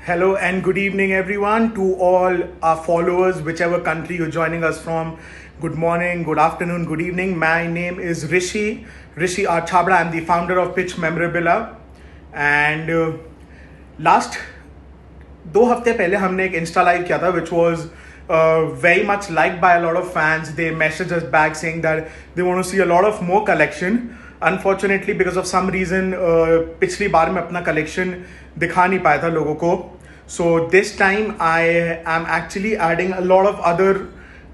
Hello and good evening, everyone, to all our followers, whichever country you're joining us from. Good morning, good afternoon, good evening. My name is Rishi R. Chabra. I'm the founder of Pitch Memorabilia. And last 2 हफ्ते पहले हमने एक Insta live किया था which was very much liked by a lot of fans. They messaged us back saying that they want to see a lot of more collection. Unfortunately, because of some reason, पिछली बार मैं अपना collection दिखा नहीं पाया था लोगों को. So this time I am actually adding a lot of other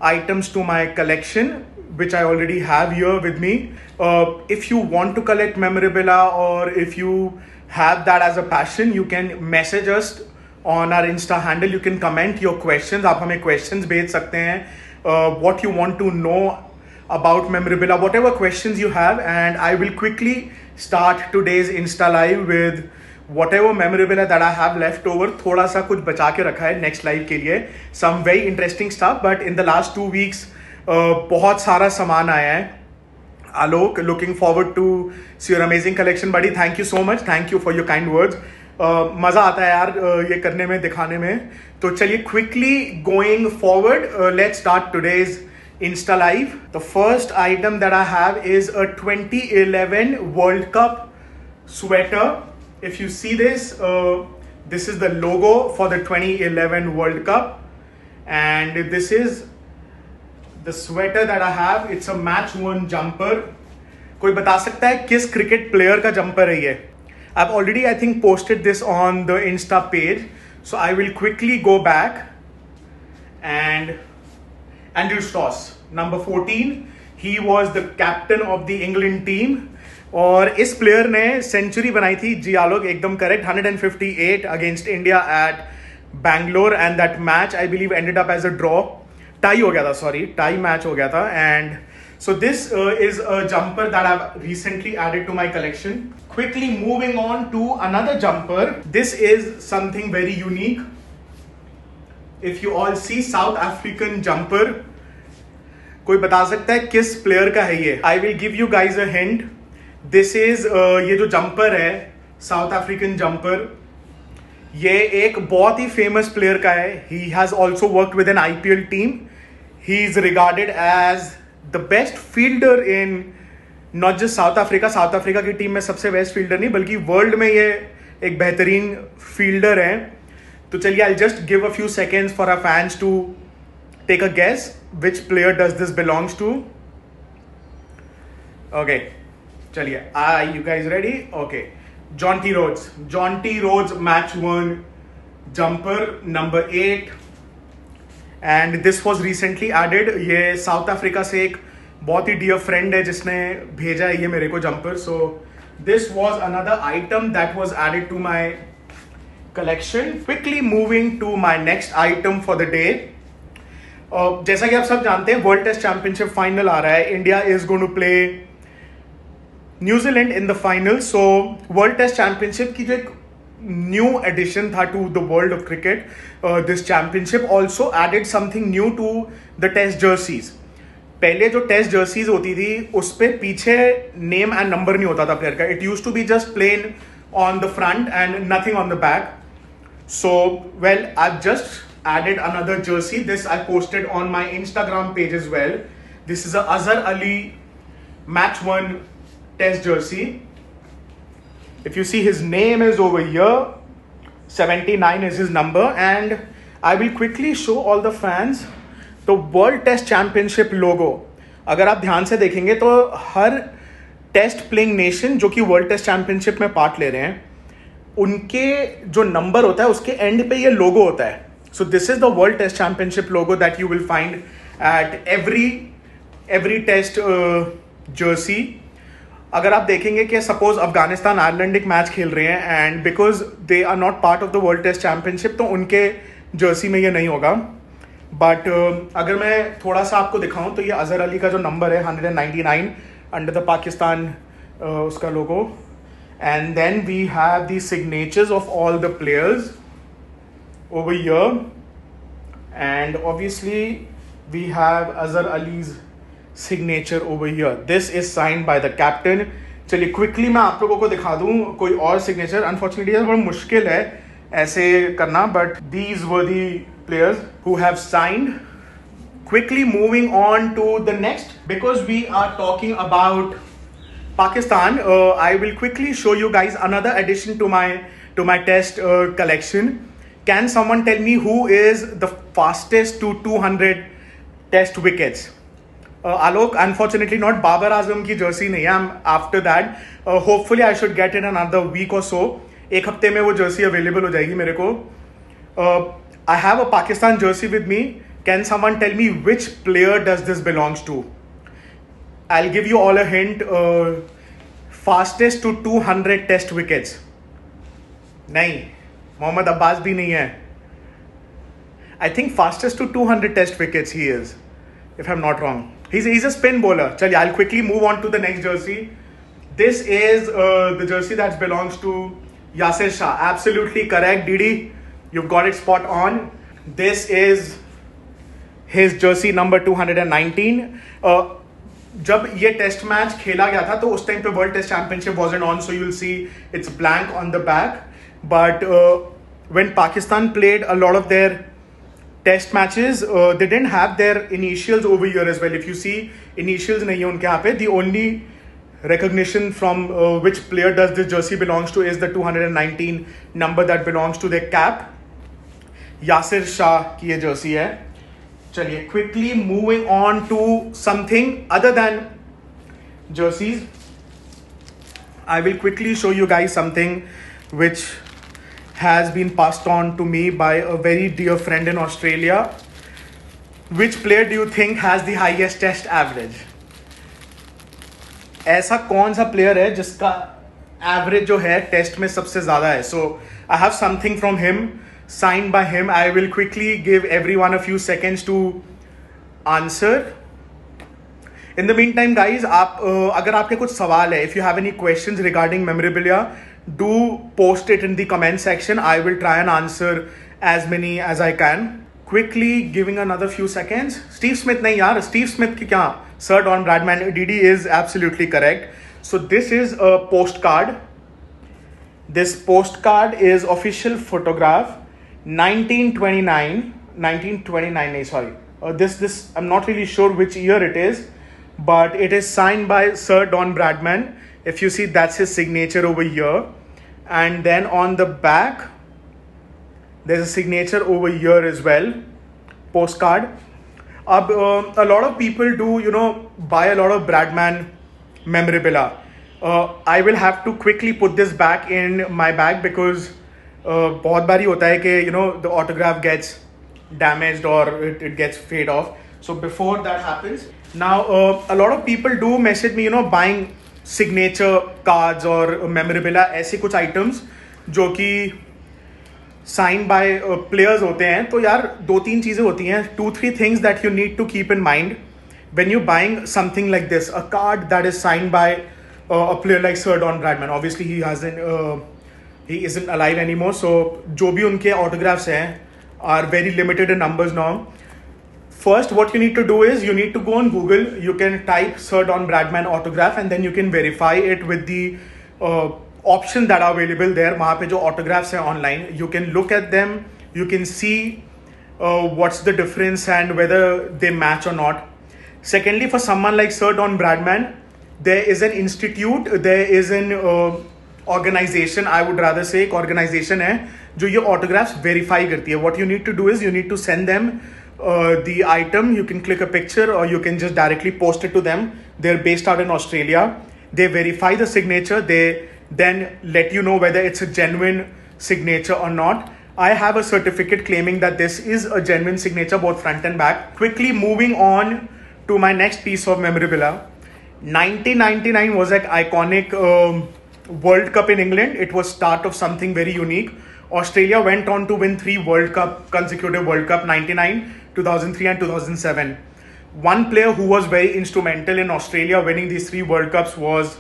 items to my collection, which I already have here with me. If you want to collect memorabilia or if you have that as a passion, you can message us on our Insta handle. You can comment your questions. आप हमें questions भेज सकते हैं. What you want to know about memorabilia, whatever questions you have, and I will quickly start today's Insta live with whatever memorabilia that I have left over. थोड़ा सा कुछ बचा के रखा है next live के लिए. Some very interesting stuff, but in the last 2 weeks बहुत सारा सामान आया है. Alok, looking forward to see your amazing collection, buddy. Thank you so much. Thank you for your kind words. मज़ा आता है यार ये करने में, दिखाने में. तो चलिए quickly going forward, let's start today's Insta live. The first item that I have is a 2011 World Cup sweater. If you see this, this is the logo for the 2011 World Cup, and this is the sweater that I have. It's a match worn jumper. कोई बता सकता है किस cricket player का jumper है ये? I've already, I think, posted this on the Insta page, so I will quickly go back. And Andrew Stoss, number 14, he was the captain of the England team. और इस player ने century बनाई थी, जी आलोक एकदम correct, 158 against India at Bangalore, and that match I believe ended up as a draw. Tie हो गया था, सॉरी, टाई मैच हो गया था. And so this is a jumper that I've recently added to my collection. Quickly moving on to another jumper. This is something very unique. If you all see, South African jumper. कोई बता सकता है किस player का है ये? I will give you guys a hint. This is ये जो जंपर है, साउथ अफ्रीकन जंपर, ये एक बहुत ही फेमस प्लेयर का है. He has also worked with an IPL team. He is regarded as the best fielder in not just South Africa. South Africa की team में सबसे बेस्ट फील्डर नहीं, बल्कि वर्ल्ड में ये एक बेहतरीन फील्डर है. तो चलिए, I'll just give a few seconds for our fans to take a guess which player does this belongs to. Okay, चलिए, are you guys ready? Okay, Jonty Rhodes match worn jumper number 8, and this was recently added. ये south Africa से एक बहुत ही dear friend है जिसने भेजा है ये मेरे को jumper. So this was another item that was added to my collection. Quickly moving to my next item for the day. जैसा कि आप सब जानते हैं, वर्ल्ड टेस्ट चैंपियनशिप फाइनल आ रहा है. India is going to play New Zealand in the final. So world test championship की जो एक न्यू एडिशन था to the world of cricket, this championship also added something new to the test jerseys. पहले जो test jerseys होती थी उस पर पीछे नेम एंड नंबर नहीं होता था प्लेयर का. It use to be just plain on the front and nothing on the back. So well, I just added another jersey. This I posted on my Instagram page as well. This is a Azhar Ali match worn test jersey. If you see, his name is over here, 79 is his number, and I will quickly show all the fans the World Test Championship logo. अगर आप ध्यान से देखेंगे तो हर test playing nation जो कि world test championship में part ले रहे हैं, उनके जो नंबर होता है उसके एंड पे ये लोगो होता है. So this is the World Test Championship logo that you will find at every test jersey. अगर आप देखेंगे कि सपोज अफगानिस्तान आयरलैंड एक मैच खेल रहे हैं and because they are not part of the world test championship, तो उनके जर्सी में ये नहीं होगा. बट अगर मैं थोड़ा सा आपको दिखाऊं तो ये अजहर अली का जो नंबर है 199 अंडर द पाकिस्तान उसका logo. And then we have the signatures of all the players over here, and obviously we have Azhar Ali's signature over here. This is signed by the captain. चलिए quickly मैं आप लोगों को दिखा दूं कोई और सिग्नेचर. अनफॉर्चुनेटली बहुत मुश्किल है ऐसे करना, but these were the players who have signed. Quickly moving on to the next, because we are talking about Pakistan, I will quickly show you guys another addition to my test collection. Can someone tell me who is the fastest to 200 test wickets? Alok, unfortunately not. Babar Azam की jersey नहीं है. I'm after that. Hopefully I should get it another week or so. एक हफ्ते में वो jersey available हो जाएगी मेरे को. I have a Pakistan jersey with me. Can someone tell me which player does this belongs to? I'll give you all a hint. Fastest to 200 test wickets. नहीं, मोहम्मद अब्बास भी नहीं है. I think fastest to 200 test wickets he is, if I'm not wrong. He's a spin bowler. Chaliye, I'll quickly move on to the next jersey. This is the jersey that belongs to Yasir Shah. Absolutely correct, Didi. You've got it spot on. This is his jersey number 219. जब ये test match खेला गया था तो उस time पे world test championship wasn't on, so you'll see it's blank on the back. But when Pakistan played a lot of their test matches, they didn't have their initials over here as well. If you see, initials नहीं है उनके यहाँ पे. The only recognition from which player does this jersey belongs to is the 219 number that belongs to their cap. Yasir Shah की ये jersey है. चलिए, quickly moving on to something other than jerseys. I will quickly show you guys something which has been passed on to me by a very dear friend in Australia. Which player do you think has the highest test average? ऐसा कौन सा player है जिसका average जो है test में सबसे ज़्यादा है? So I have something from him, signed by him. I will quickly give everyone a few seconds to answer. In the meantime, guys, आप अगर आपके कुछ सवाल है, if you have any questions regarding memorabilia, do post it in the comment section. I will try and answer as many as I can. Quickly giving another few seconds. Steve Smith नहीं यार, Steve Smith की क्या? Sir Don Bradman. DD is absolutely correct. So this is a postcard. This postcard is official photograph. 1929 sorry, this I'm not really sure which year it is, but it is signed by Sir Don Bradman. If you see, that's his signature over here, and then on the back there's a signature over here as well. Postcard. A lot of people do buy a lot of Bradman memorabilia. I will have to quickly put this back in my bag because बहुत बारी होता है कि the autograph gets damaged or it gets fade off. So before that happens, now a lot of people do message me buying signature cards or memorabilia, ऐसे कुछ items जो कि signed by players होते हैं. तो यार 2-3 चीज़ें होती हैं, 2-3 things that you need to keep in mind when you're buying something like this, a card that is signed by a player like Sir Don Bradman. Obviously he isn't alive anymore, so जो भी उनके autographs हैं are very limited in numbers now. First, what you need to do is you need to go on Google. You can type Sir Don Bradman autograph and then you can verify it with the options that are available there. वहाँ पे जो autographs हैं online, you can look at them. You can see what's the difference and whether they match or not. Secondly, for someone like Sir Don Bradman, there is an institute, there is an organization, I would rather say, एक organization है जो ये autographs verify करती है. What you need to do is you need to send them the item. You can click a picture or you can just directly post it to them. They're based out in Australia. They verify the signature. They then let you know whether it's a genuine signature or not. I have a certificate claiming that this is a genuine signature, both front and back. Quickly moving on to my next piece of memorabilia. 1999 was an iconic World Cup in England. It was start of something very unique. Australia went on to win 3 consecutive World Cup, 99, 2003 and 2007. One player who was very instrumental in Australia winning these 3 World Cups was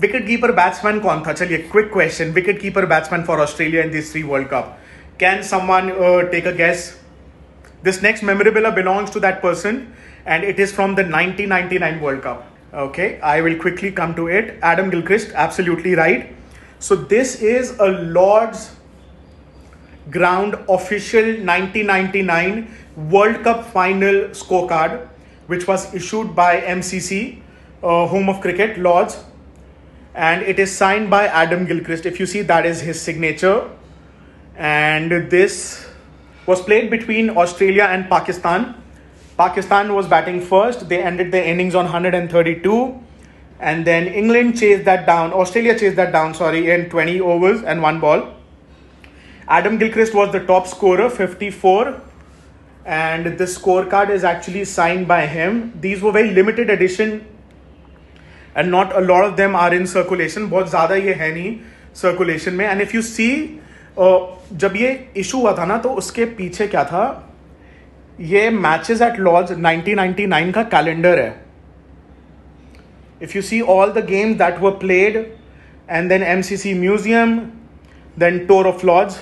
wicket-keeper batsman. कौन था? चलिए, quick question. Wicket-keeper batsman for Australia in these 3 World Cup. Can someone take a guess? This next memorabilia belongs to that person and it is from the 1999 World Cup. Okay, I will quickly come to it. Adam Gilchrist, absolutely right. So this is a Lord's Ground official 1999 World Cup final scorecard, which was issued by MCC, home of cricket, Lords, and it is signed by Adam Gilchrist. If you see, that is his signature. And this was played between Australia and Pakistan. Pakistan was batting first. They ended their innings on 132, and then England chased that down. Australia chased that down, in 20 overs and 1 ball. Adam Gilchrist was the top scorer, 54, and this scorecard is actually signed by him. These were very limited edition, and not a lot of them are in circulation. बहुत ज़्यादा ये है नहीं circulation में. And if you see, जब ये issue हुआ था ना, तो उसके पीछे क्या था? ये matches at Lords 1999 का calendar है. If you see all the games that were played, and then MCC Museum, then Tour of Lords.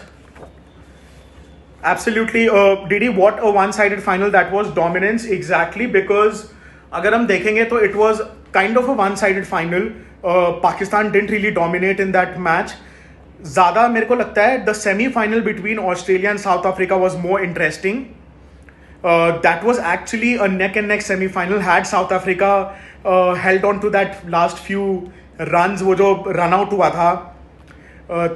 Absolutely, Didi, what a one-sided final that was. Dominance, exactly, because अगर हम देखेंगे तो it was kind of a one-sided final. Pakistan didn't really dominate in that match. ज़्यादा मेरे को लगता है the semi-final between Australia and South Africa was more interesting. That was actually a neck-and-neck semi-final. Had South Africa held on to that last few runs, वो जो run out हुआ था,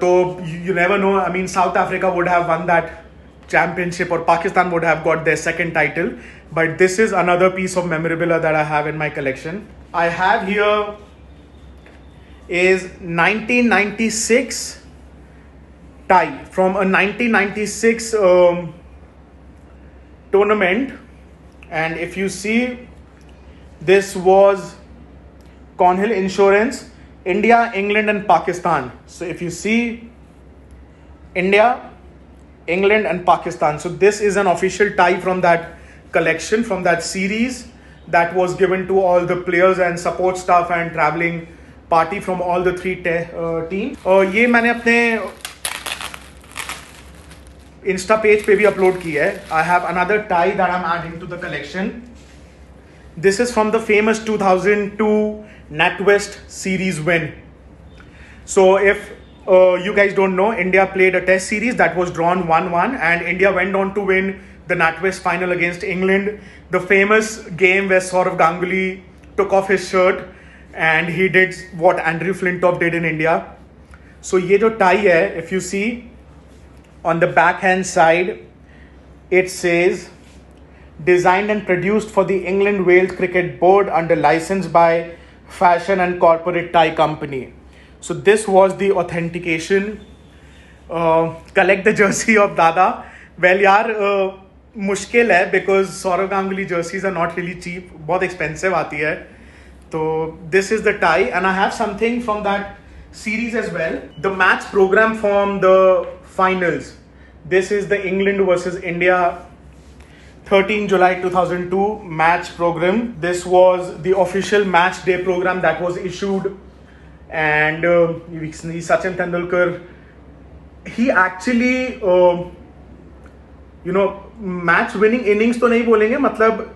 तो you never know. I mean, South Africa would have won that championship, or Pakistan would have got their second title. But this is another piece of memorabilia that I have in my collection. I have here is 1996 tie from a 1996 tournament, and if you see, this was Cornhill Insurance, India, England and Pakistan. So if you see, India, England and Pakistan. So this is an official tie from that collection, from that series, that was given to all the players and support staff and traveling party from all the 3 teams. ये मैंने अपने Insta page पे भी upload की है. I have another tie that I'm adding to the collection. This is from the famous 2002 NatWest series win. So if you guys don't know, India played a test series that was drawn 1-1, and India went on to win the NatWest final against England. The famous game where Saurav Ganguly took off his shirt and he did what Andrew Flintoff did in India. So ये जो tie है, if you see on the backhand side, it says designed and produced for the England Wales Cricket Board under license by Fashion and Corporate Tie Company. So this was the authentication. Collect the jersey of Dada. Well, यार मुश्किल है, because Saurav Ganguly jerseys are not really cheap. बहुत expensive आती है. So this is the tie, and I have something from that series as well. The match program from the finals. This is the England versus India 13 July 2002 match program. This was the official match day program that was issued. And Sachin Tendulkar, he actually, match winning innings तो नहीं बोलेंगे, मतलब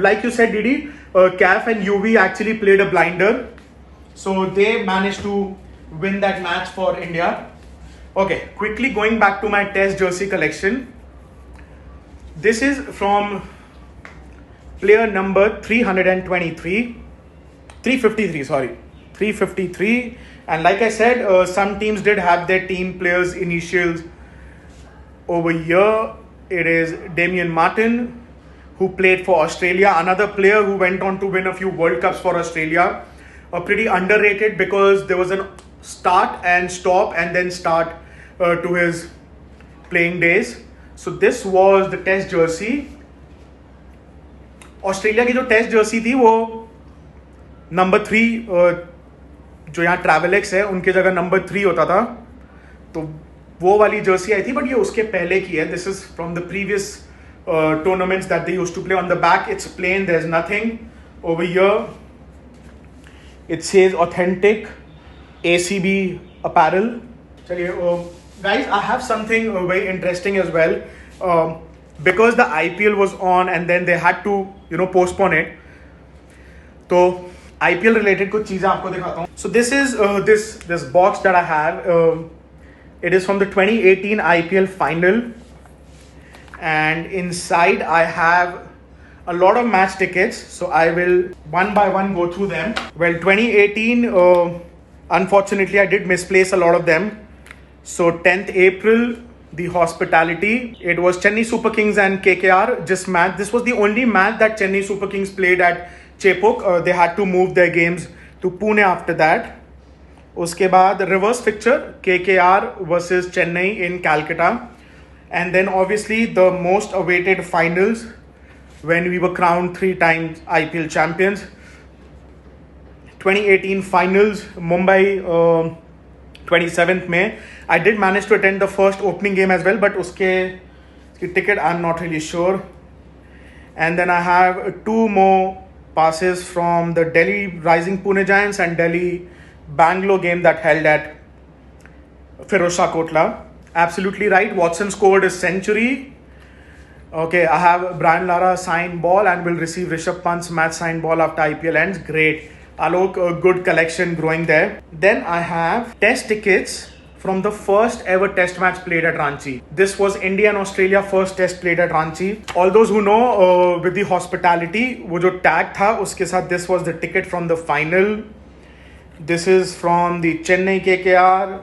like you said, Didi, CAF and UV actually played a blinder, so they managed to win that match for India. Okay, quickly going back to my test jersey collection. This is from player number 353, and like I said, some teams did have their team players initials over here. It is Damian Martin, who played for Australia, another player who went on to win a few World Cups for Australia. Pretty underrated, because there was a start and stop and then start to his playing days. So this was the test jersey. Australia की जो test jersey थी, वो number 3 जो यहाँ ट्रैवलेक्स है उनके जगह number 3 होता था, तो वो वाली जर्सी आई थी, बट ये उसके पहले की है. This is from the previous tournaments that they used to play. On the back it's plain, there is nothing over here. It says authentic ACB apparel. चलिए guys, I have something very interesting as well. Because the IPL was on and then they had to postpone it, तो IPL related कुछ चीजें आपको दिखाता हूँ. So this is this box that I have. It is from the 2018 IPL final, and inside I have a lot of match tickets. So I will one by one go through them. Well, 2018, unfortunately, I did misplace a lot of them. So 10th April, the hospitality. It was Chennai Super Kings and KKR. This was the only match that Chennai Super Kings played at Chepauk. They had to move their games to Pune after that. उसके बाद reverse fixture KKR versus Chennai in Calcutta, and then obviously the most awaited finals when we were crowned 3 times IPL champions. 2018 finals, Mumbai, 27th May. I did manage to attend the first opening game as well, but uske ticket I'm not really sure. And then I have 2 more passes from the Delhi Rising Pune Giants and Delhi Bangalore game that held at Firozshah Kotla. Absolutely right. Watson scored a century. Okay, I have Brian Lara signed ball and will receive Rishabh Pant's match signed ball after IPL ends. Great. Alok, a good collection growing there. Then I have test tickets from the first ever test match played at Ranchi. This was India and Australia first test played at Ranchi. All those who know, with the hospitality, wo jo tag tha, uske saath this was the ticket from the final. This is from the Chennai KKR,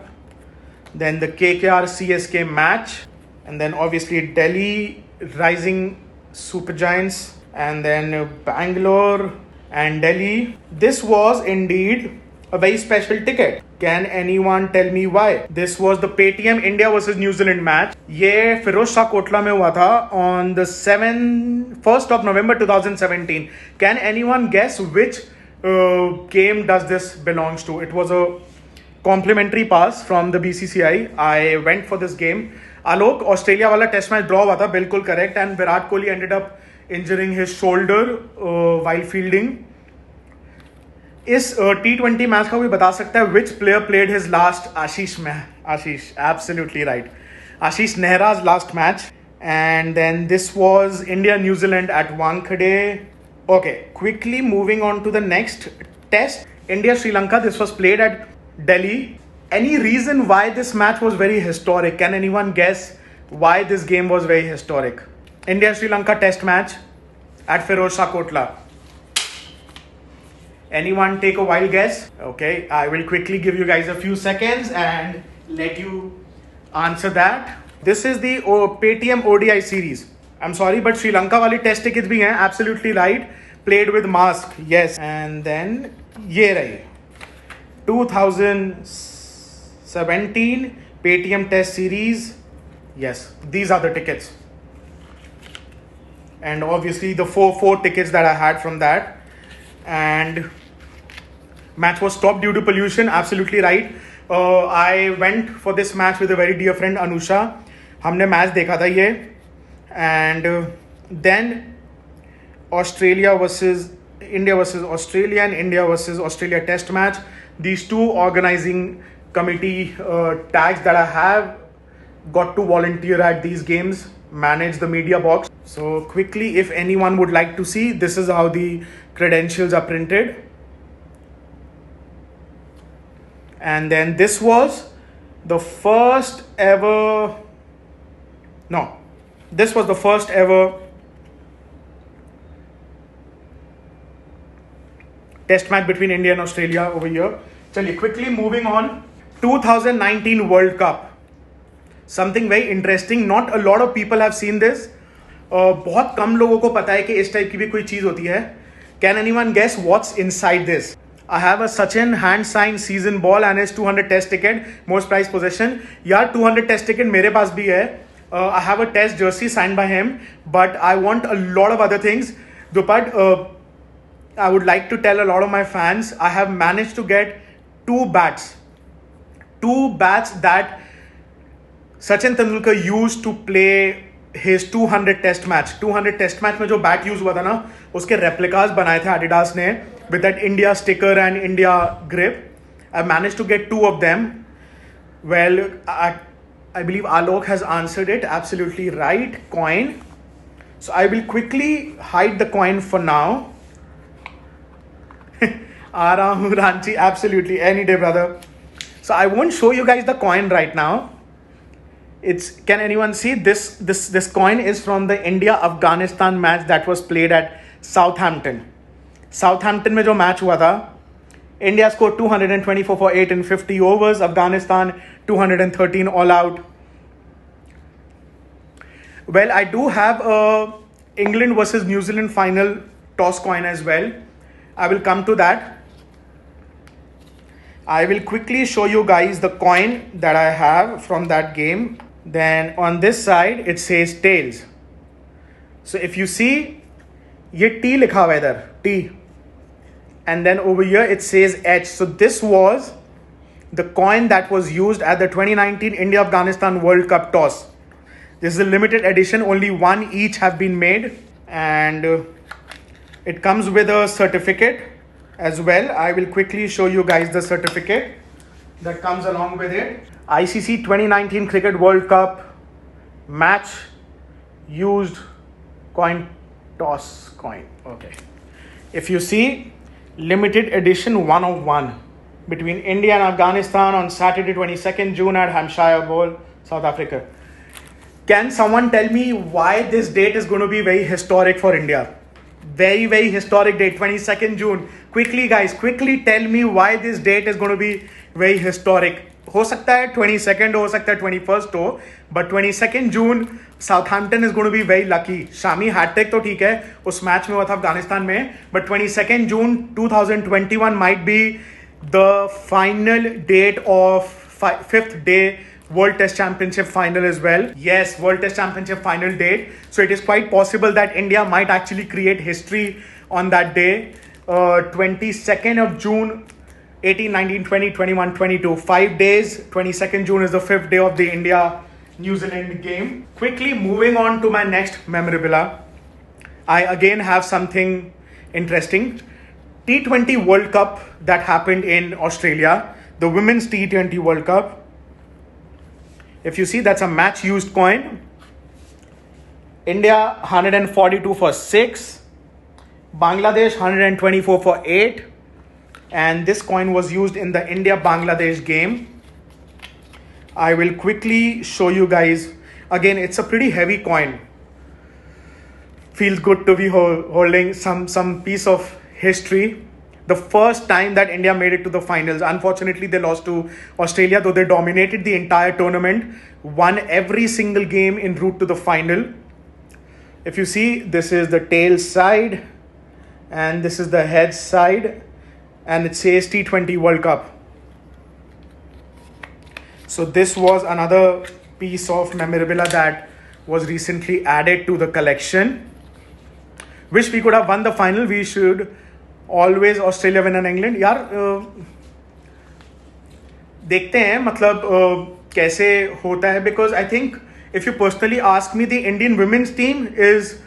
then the KKR CSK match, and then obviously Delhi Rising Super Giants, and then Bangalore and Delhi. This was indeed a very special ticket. Can anyone tell me why? This was the Paytm India versus New Zealand match. ये फिरोजशाह कोटला में हुआ था on the 1st of November 2017. Can anyone guess which game does this belongs to? It was a complimentary pass from the BCCI. I went for this game. Alok, Australia वाला test match draw हुआ था, बिल्कुल correct. And Virat Kohli ended up injuring his shoulder while fielding. इस T20 match का कोई बता सकता है which player played his last? Ashish absolutely right. Ashish Nehra's last match. And then this was India New Zealand at Wankhede. Okay, quickly moving on to the next test. India-Sri Lanka. This was played at Delhi. Any reason why this match was very historic? Can anyone guess why this game was very historic? India-Sri Lanka test match at Firozshah Kotla. Anyone take a wild guess? Okay, I will quickly give you guys a few seconds and let you answer that. This is the Paytm ODI series. I'm sorry, but Sri Lanka wali test tickets bhi hain. Absolutely right. Played with mask. Yes. And then ye rahi 2017 Paytm test series. Yes, these are the tickets. And obviously the four tickets that I had from that. And match was stopped due to pollution. Absolutely right. I went for this match with a very dear friend Anusha. हमने match देखा था ये. And then Australia versus India versus Australia and India versus Australia test match. These two organizing committee tags that I have got to volunteer at these games, manage the media box. So quickly, if anyone would like to see, this is how the credentials are printed. And then this was the first ever test match between India and Australia over here. Chaliye, quickly moving on. 2019 World Cup. Something very interesting. Not a lot of people have seen this. बहुत कम लोगों को पता है कि इस type की भी कोई चीज होती है. Can anyone guess what's inside this? I have a Sachin hand signed season ball and his 200 test ticket, most prized possession. यार 200 test ticket मेरे पास भी है. I have a test jersey signed by him, but I want a lot of other things. But I would like to tell a lot of my fans, I have managed to get 2 bats. 2 bats that Sachin Tendulkar used to play his 200 test match. 200 test match में जो bat use हुआ था ना, उसके replicas बनाए थे Adidas ने with that India sticker and India grip. I managed to get 2 of them. Well, I believe Alok has answered it absolutely right. Coin. So I will quickly hide the coin for now. आ रहा हूँ Ranchi, absolutely, any day, brother. So I won't show you guys the coin right now. Can anyone see this coin is from the India Afghanistan match that was played at Southampton. Southampton में जो match हुआ था, India scored 224 for 8 in 50 overs. Afghanistan 213 all out. Well, I do have a England versus New Zealand final toss coin as well. I will come to that. I will quickly show you guys the coin that I have from that game. Then on this side it says tails. So if you see, ये T लिखा हुआ है इधर, T. And then over here it says H. So this was the coin that was used at the 2019 India-Afghanistan World Cup toss. This is a limited edition, only one each have been made. And it comes with a certificate as well. I will quickly show you guys the certificate that comes along with it. ICC 2019 Cricket World Cup match used coin toss coin. Okay. If you see, limited edition 1 of 1 between India and Afghanistan on Saturday 22nd June at Hampshire Bowl, South Africa. Can someone tell me why this date is going to be very historic for India? Very, very historic date, 22nd June. Quickly guys, quickly tell me why this date is going to be very historic. हो सकता है 22nd हो सकता है 21st हो, but 22nd June Southampton is going to be very lucky. Shami hat trick तो ठीक है, उस मैच में हुआ था अफगानिस्तान में, but 22nd June 2021 might be the final date of 5th day World Test Championship final as well. Yes, World Test Championship final date. So it is quite possible that India might actually create history on that day. 22nd of June, 18, 19, 20, 21, 22. 5 days. 22nd June is the 5th day of the India-New Zealand game. Quickly moving on to my next memorabilia. I again have something interesting. T20 World Cup that happened in Australia. The Women's T20 World Cup. If you see, that's a match used coin. India 142 for 6. Bangladesh 124 for 8. And this coin was used in the India-Bangladesh game. I will quickly show you guys. Again, it's a pretty heavy coin. Feels good to be holding some piece of history. The first time that India made it to the finals. Unfortunately, they lost to Australia, though they dominated the entire tournament, won every single game en route to the final. If you see, this is the tail side and this is the head side, and it says T20 World Cup. So this was another piece of memorabilia that was recently added to the collection. Wish we could have won the final. We should always Australia win and England. यार देखते हैं मतलब कैसे होता है, because I think if you personally ask me, the Indian women's team is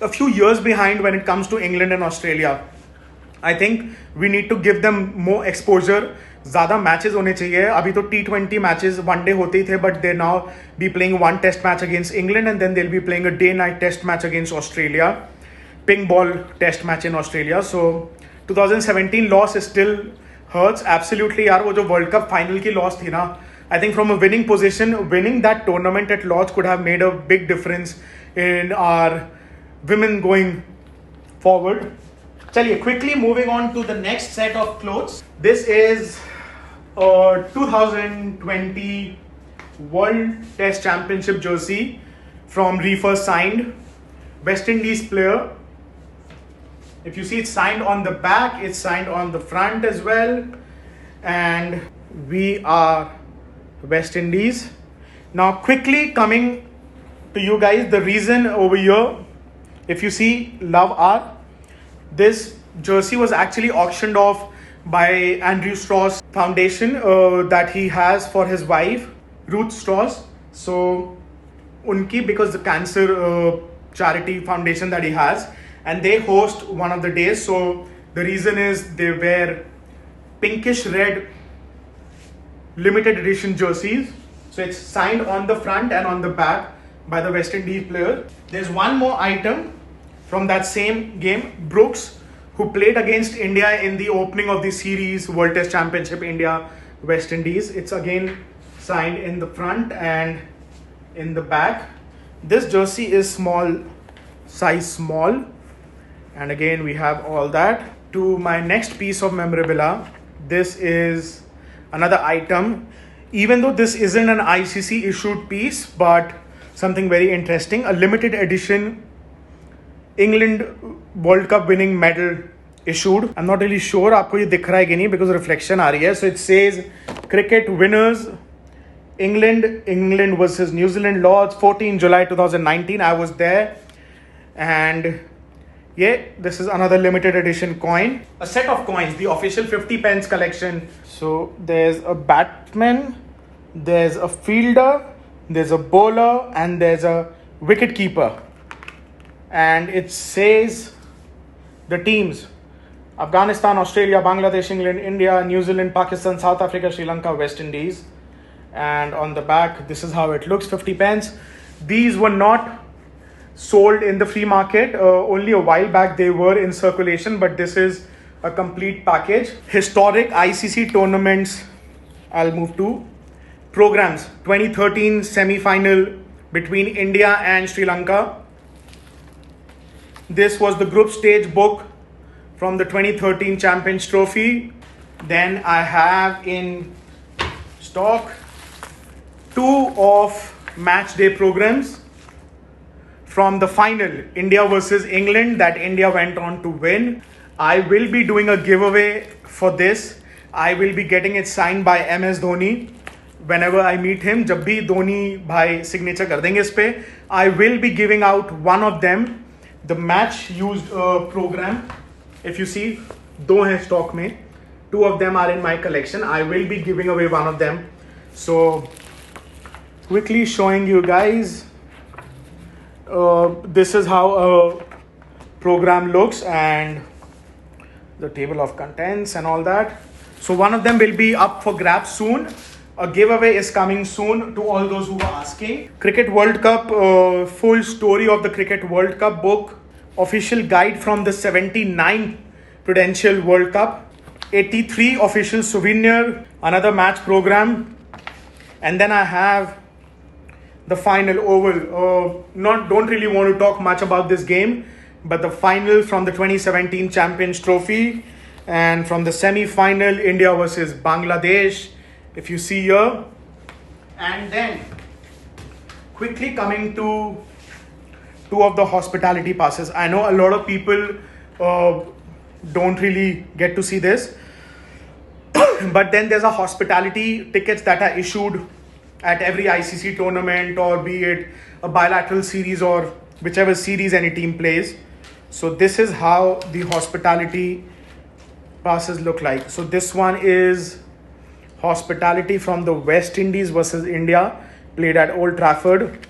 a few years behind when it comes to England and Australia. I think we need to give them more exposure. ज़्यादा matches होने चाहिए. अभी तो T20 matches one day होते ही थे, but they now be playing one test match against England and then they'll be playing a day-night test match against Australia. Ping ball test match in Australia. So 2017 loss is still hurts. Absolutely यार, वो जो World Cup final की loss थी ना, I think from a winning position, winning that tournament at Lord's could have made a big difference in our women going forward. चलिए, quickly moving on to the next set of clothes. This is a 2020 World Test Championship jersey from Reefer signed. West Indies player. If you see, it's signed on the back, it's signed on the front as well. And we are West Indies. Now quickly coming to you guys, the reason over here, if you see Love R, this jersey was actually auctioned off by Andrew Strauss Foundation that he has for his wife, Ruth Strauss. So unki, because the cancer charity foundation that he has, and they host one of the days. So the reason is they wear pinkish red limited edition jerseys. So it's signed on the front and on the back by the West Indies player. There's one more item from that same game. Brooks who played against India in the opening of the series World Test Championship India West Indies. It's again signed in the front and in the back. This jersey is small, size small, and again we have all that. To my next piece of memorabilia, this is another item. Even though this isn't an ICC issued piece, but something very interesting, a limited edition England World Cup winning medal issued. I'm not really sure आपको ये दिख रहा है कि नहीं because reflection आ रही है. So it says cricket winners England versus New Zealand Lords 14 July 2019. I was there, and yeah, this is another limited edition coin. A set of coins, the official 50 pence collection. So there's a batsman, there's a fielder, there's a bowler, and there's a wicket keeper. And it says the teams: Afghanistan, Australia, Bangladesh, England, India, New Zealand, Pakistan, South Africa, Sri Lanka, West Indies. And on the back, this is how it looks, 50 pence. These were not sold in the free market. Only a while back they were in circulation, but this is a complete package. Historic ICC tournaments. I'll move to programs. 2013 semi-final between India and Sri Lanka. This was the group stage book from the 2013 Champions Trophy. Then I have in stock 2 of match day programs from the final, India versus England, that India went on to win. I will be doing a giveaway for this. I will be getting it signed by MS Dhoni whenever I meet him. जब भी धोनी भाई signature कर देंगे इस पे, I will be giving out one of them, the match used program. If you see, 2 हैं stock में, 2 of them are in my collection. I will be giving away one of them. So quickly showing you guys, this is how a program looks and the table of contents and all that. So one of them will be up for grabs soon. A giveaway is coming soon to all those who are asking. Cricket World Cup, full story of the Cricket World Cup book, official guide from the 79 Prudential World Cup, 83 official souvenir, another match program, and then I have the final oval. Don't really want to talk much about this game, but the final from the 2017 Champions Trophy, and from the semi-final, India versus Bangladesh, if you see here. And then quickly coming to 2 of the hospitality passes. I know a lot of people don't really get to see this, but then there's a hospitality tickets that are issued at every ICC tournament, or be it a bilateral series or whichever series any team plays. So this is how the hospitality passes look like. So this one is hospitality from the West Indies versus India, played at Old Trafford.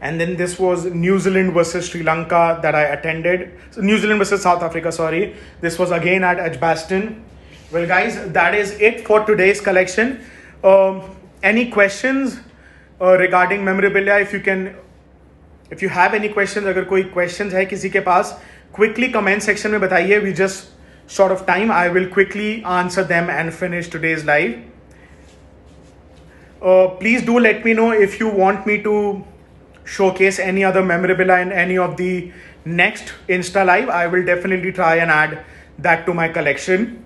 And then this was New Zealand versus Sri Lanka that I attended. So New Zealand versus South Africa, sorry. This was again at Edgbaston. Well guys, that is it for today's collection. Any questions regarding memorabilia? If you have any questions, अगर कोई questions है किसी के पास, quickly comment section में बताइए. We just short of time. I will quickly answer them and finish today's live. Please do let me know if you want me to showcase any other memorabilia in any of the next Insta live. I will definitely try and add that to my collection.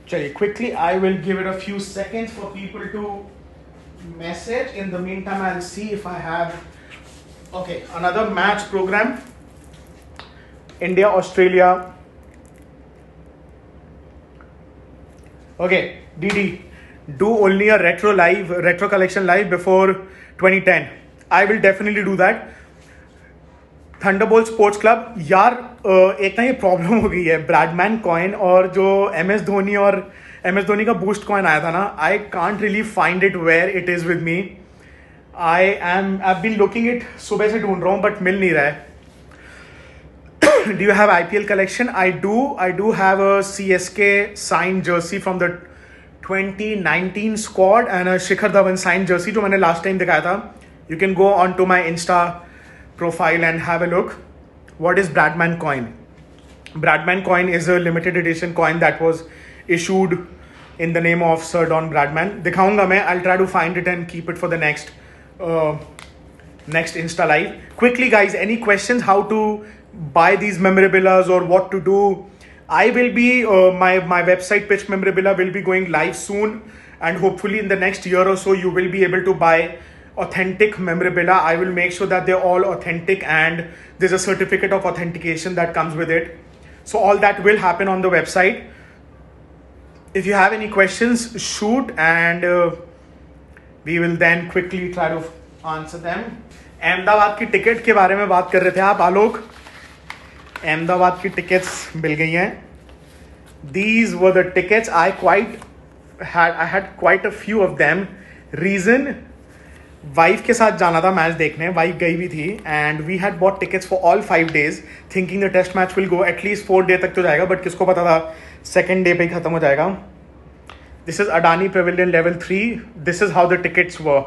Chaliye, quickly, I will give it a few seconds for people to message. In the meantime, I'll see if I have, okay, another match program. India, Australia. Okay, DD, do only a retro collection live before 2010. I will definitely do that. Thunderbolt sports club यार, एक ना ये problem हो गई है, Bradman coin और जो M S Dhoni का बूस्ट कॉइन आया था ना, I can't really find it where it is with me. I been looking it, सुबह से ढूंढ रहा हूँ बट मिल नहीं रहा है. Do you have IPL collection? I do have a CSK signed jersey from the 2019 squad and a Shikhar Dhawan signed jersey जो मैंने last time दिखाया था. You can go on to my Insta profile and have a look. what is Bradman coin? Bradman coin is a limited edition coin that was issued in the name of Sir Don Bradman. दिखाऊंगा मैं. I'll try to find it and keep it for the next Insta live. Quickly guys, any questions how to buy these memorabilias or what to do? I will be my website Pitch Memorabilia will be going live soon, and hopefully in the next year or so you will be able to buy authentic memorabilia. I will make sure that they're all authentic and there's a certificate of authentication that comes with it. So all that will happen on the website. If you have any questions, shoot, and we will then quickly try to answer them. Ahmedabad की ticket के बारे में बात कर रहे थे आप आलोक. अहमदाबाद की टिकट्स मिल गई हैं. These were the tickets. I had quite a few of them. Reason, wife के साथ जाना था मैच देखने. वाइफ गई भी थी and we had bought tickets for all 5 days thinking the test match will go at least 4 days तक तो जाएगा, बट किसको पता था second day पे ही खत्म हो जाएगा. This is Adani Pavilion Level 3. This is how the tickets were.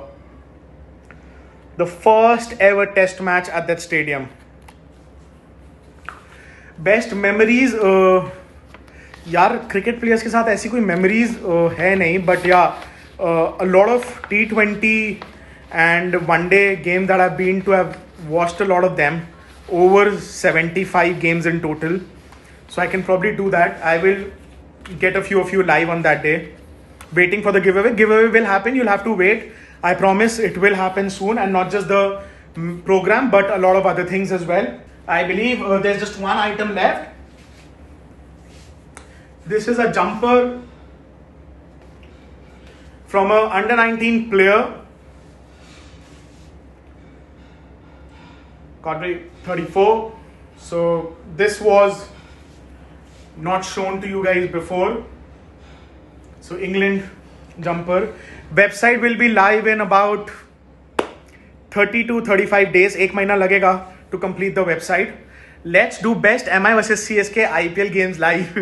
The first ever test match at that stadium. Best memories, यार क्रिकेट प्लेयर्स के साथ ऐसी कोई मेमोरीज है नहीं, बट या a lot of T20 and one day game that I've been to, I've watched a lot of them, over 75 games in total, so I can probably do that. I will get a few of you live on that day. Waiting for the giveaway will happen. You'll have to wait. I promise it will happen soon, and not just the program but a lot of other things as well. I believe there's just one item left. This is a jumper from a under 19 player, Cadre 34. So this was not shown to you guys before. So England jumper. Website will be live in about 30 to 35 days. एक महीना लगेगा to complete the website. Let's do best MI versus CSK IPL games live.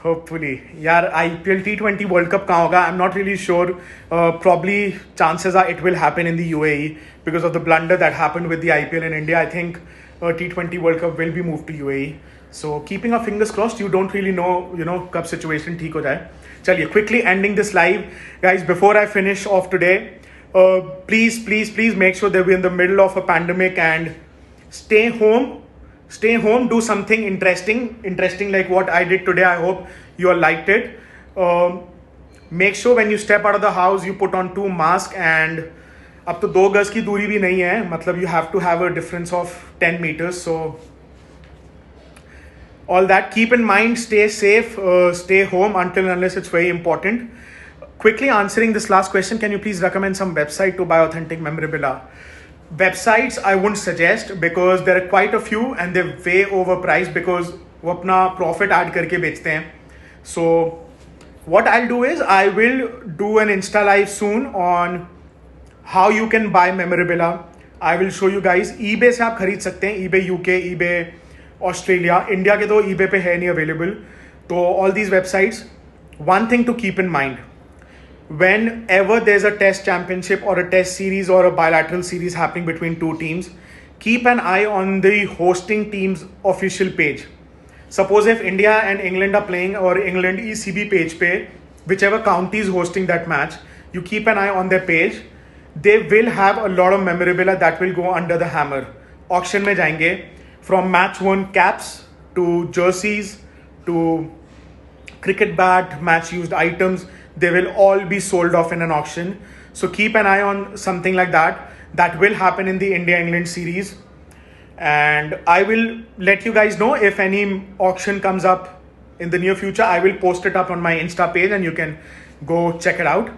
Hopefully. यार IPL T20 World Cup कहाँ होगा? I'm not really sure. Probably chances are it will happen in the UAE because of the blunder that happened with the IPL in India. I think T20 World Cup will be moved to UAE. So keeping our fingers crossed. You don't really know, कब situation ठीक हो जाए. चलिए, quickly ending this live, guys. Before I finish off today, please make sure that we're in the middle of a pandemic and stay home. Do something interesting like what I did today. I hope you all liked it. Make sure when you step out of the house you put on 2 masks, and अब तो 2 गज की दूरी भी नहीं है, मतलब you have to have a difference of 10 meters. So all that, keep in mind, stay safe, stay home until and unless it's very important. Quickly answering this last question, can you please recommend some website to buy authentic memorabilia? Websites I wouldn't suggest because there are quite a few and they're way overpriced because वो अपना profit add करके बेचते हैं. So what I'll do is I will do an Insta live soon on how you can buy memorabilia. I will show you guys. eBay से आप खरीद सकते हैं. eBay UK, eBay Australia. India के तो eBay पे है नहीं available. तो all these websites. One thing to keep in mind. Whenever there's a test championship or a test series or a bilateral series happening between 2 teams, keep an eye on the hosting team's official page. Suppose if India and England are playing, or England ECB page pe, whichever county is hosting that match, you keep an eye on their page. They will have a lot of memorabilia that will go under the hammer. Auction में जाएंगे, from match won caps to jerseys to cricket bat, match used items. They will all be sold off in an auction. So keep an eye on something like that. That will happen in the India-England series. And I will let you guys know if any auction comes up in the near future. I will post it up on my Insta page and you can go check it out.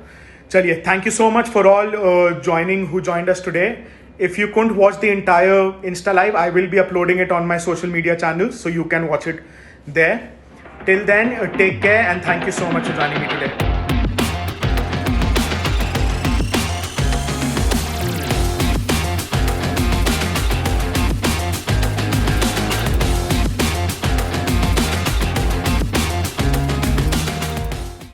Chaliye, thank you so much for all who joined us today. If you couldn't watch the entire Insta live, I will be uploading it on my social media channels so you can watch it there. Till then, take care and thank you so much for joining me today.